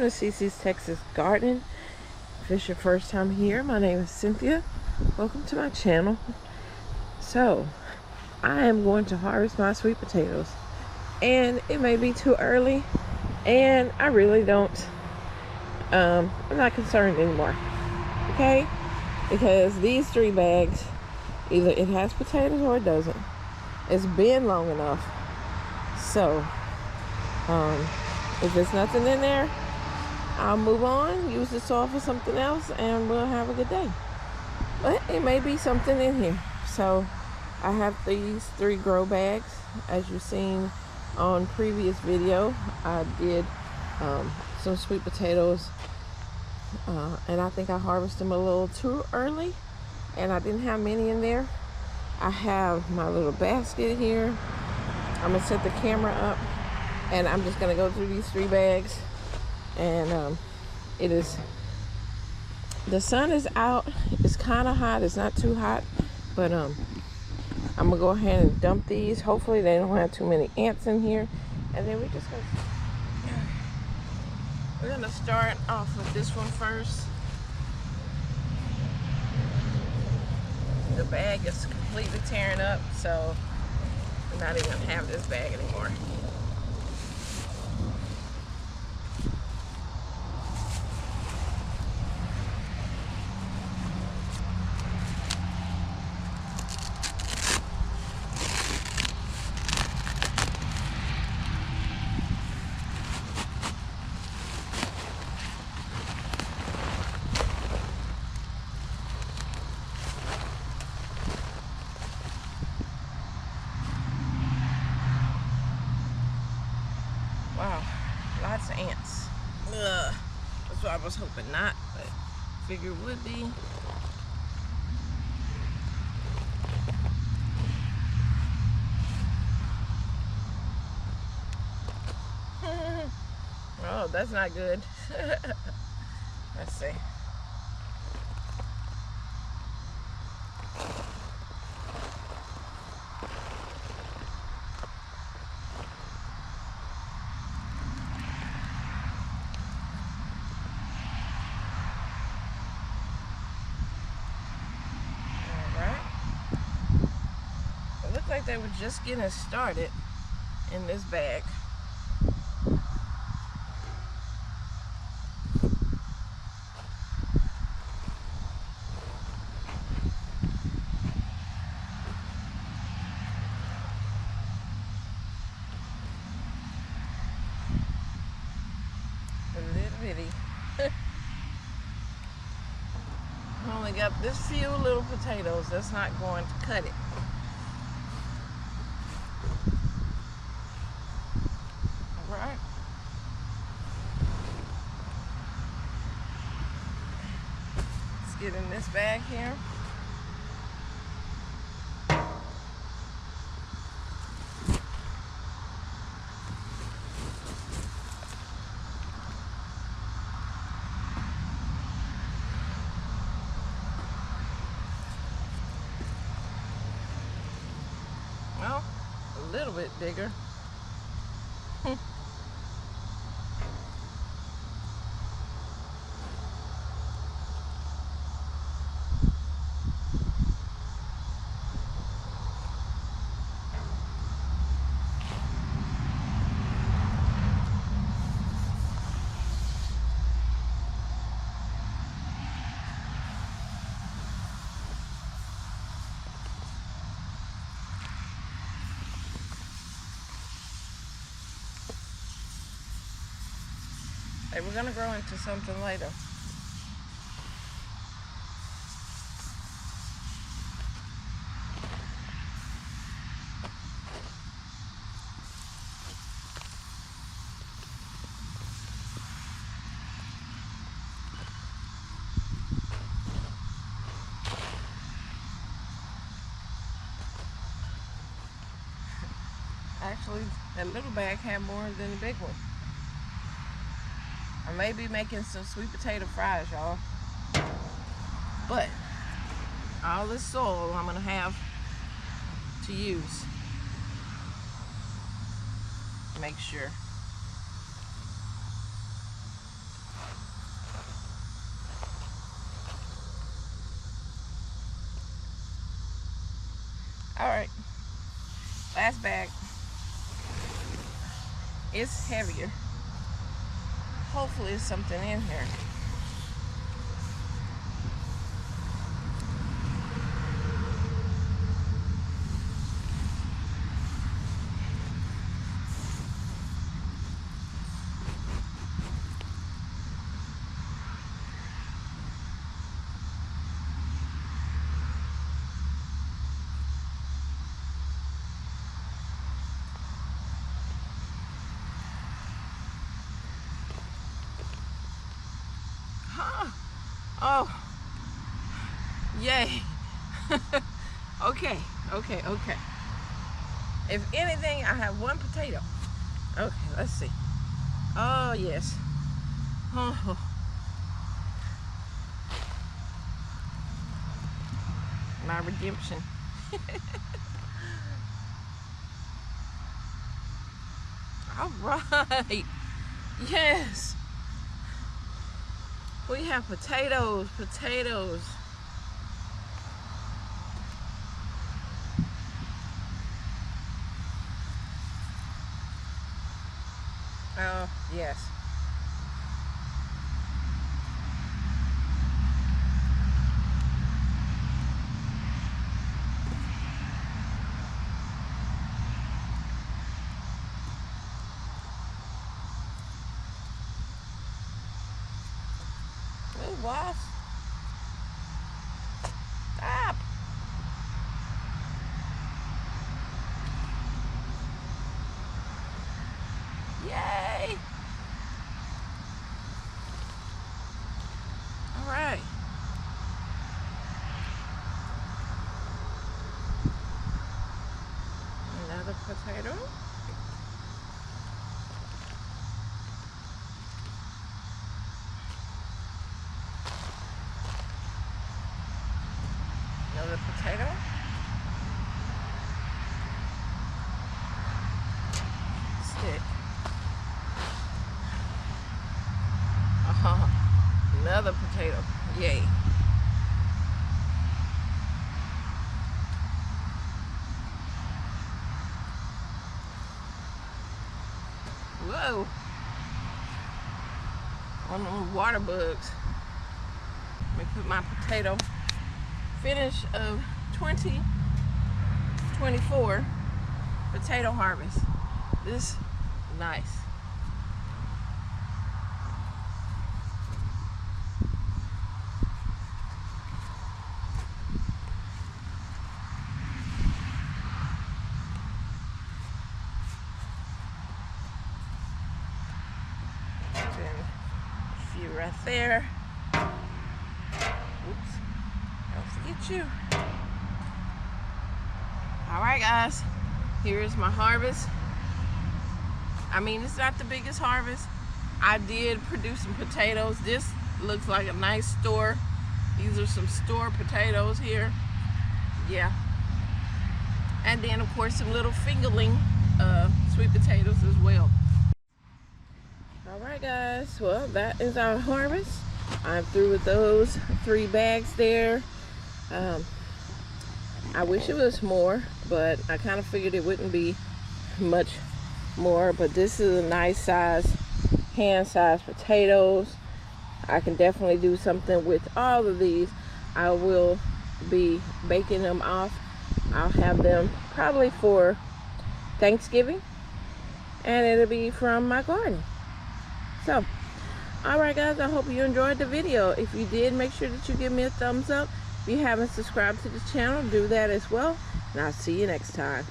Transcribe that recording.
to Cece's Texas Garden. If it's your first time here, my name is Cynthia. Welcome to my channel. So, I am going to harvest my sweet potatoes. And it may be too early. And I really don't, I'm not concerned anymore. Okay? Because these 3 bags, either it has potatoes or it doesn't. It's been long enough. So, if there's nothing in there, I'll move on, use the soil for something else, and we'll have a good day. But it may be something in here. So I have these 3 grow bags. As you've seen on previous video, I did some sweet potatoes, and I think I harvested them a little too early, and I didn't have many in there. I have my little basket here. I'm gonna set the camera up, and I'm just gonna go through these 3 bags. And the sun is out. It's kind of hot. It's not too hot, but I'm gonna go ahead and dump these. Hopefully they don't have too many ants in here. And then we're gonna start off with this one first. The bag is completely tearing up, so I'm not even gonna have this bag anymore. Wow, lots of ants. Ugh. That's what I was hoping not, but figured would be. Oh, that's not good. Let's see. Like they were just getting started in this bag. A little bitty. I only got this few little potatoes. That's not going to cut it. Right. Let's get in this bag here. Well, a little bit bigger. Hey, we're gonna grow into something later. Actually, that little bag had more than the big one. I may be making some sweet potato fries, y'all. But all this soil I'm gonna have to use. Make sure. Last bag is heavier. Hopefully there's something in here. Oh, yay. Okay. If anything, I have one potato. Okay, let's see. Oh, yes. Oh. My redemption. All right. Yes. We have potatoes. Oh, yes. It was. Stop. Yay. All right. Another potato. Another potato. Stick. Another potato. Yay. Whoa. On them water bugs. Let me put my potato finish of 2024 potato harvest. This nice. A few right there. Oops. Don't forget you. Alright guys, here's my harvest. I mean, it's not the biggest harvest. I did produce some potatoes. This looks like a nice store. These are some store potatoes here. Yeah. And then of course some little fingerling sweet potatoes as well. Alright guys, well that is our harvest. I'm through with those 3 bags there. I wish it was more, but I kind of figured it wouldn't be much more. But this is a nice size, hand-sized potatoes. I can definitely do something with all of these. I will be baking them off. I'll have them probably for Thanksgiving, and it'll be from my garden. So, alright guys, I hope you enjoyed the video. If you did, make sure that you give me a thumbs up. If you haven't subscribed to the channel, do that as well. And I'll see you next time.